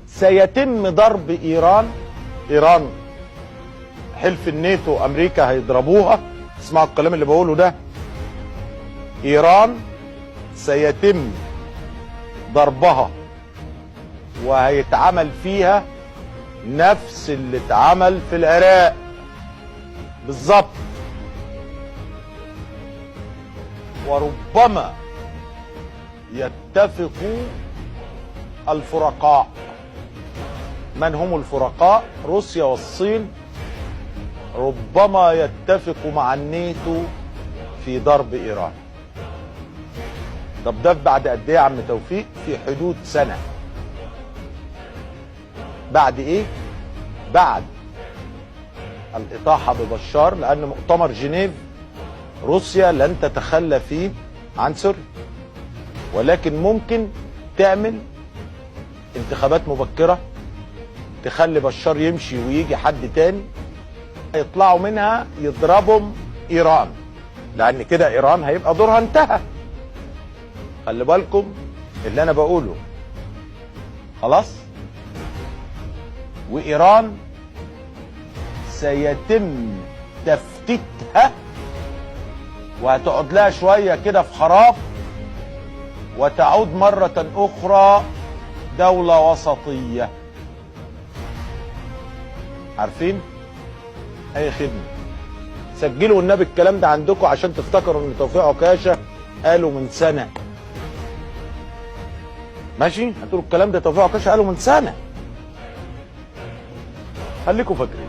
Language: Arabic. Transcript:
سيتم ضرب ايران حلف الناتو امريكا هيضربوها. اسمعوا الكلام اللي بقوله ده. ايران سيتم ضربها وهيتعمل فيها نفس اللي اتعمل في العراق بالظبط. وربما يتفق الفرقاء. من هم الفرقاء؟ روسيا والصين. ربما يتفقوا مع الناتو في ضرب ايران. طب ده بعد قد ايه يا عم توفيق؟ في حدود سنه. بعد ايه؟ بعد الاطاحه ببشار، لان مؤتمر جنيف روسيا لن تتخلى فيه عن سوريا، ولكن ممكن تعمل انتخابات مبكره تخلي بشار يمشي ويجي حد تاني يطلعوا منها يضربهم ايران، لان كده ايران هيبقى دورها انتهى. خلي بالكم اللي انا بقوله. خلاص. وايران سيتم تفتيتها وهتقعد لها شويه كده في خراب، وتعود مره اخرى دوله وسطيه. عارفين؟ اي خدمه. سجلوا النبي الكلام ده عندكم عشان تفتكروا ان توفيق عكاشه قالوا من سنه. ماشي؟ هتقولوا الكلام ده توفيق عكاشه قالوا من سنه. خليكم فاكرين.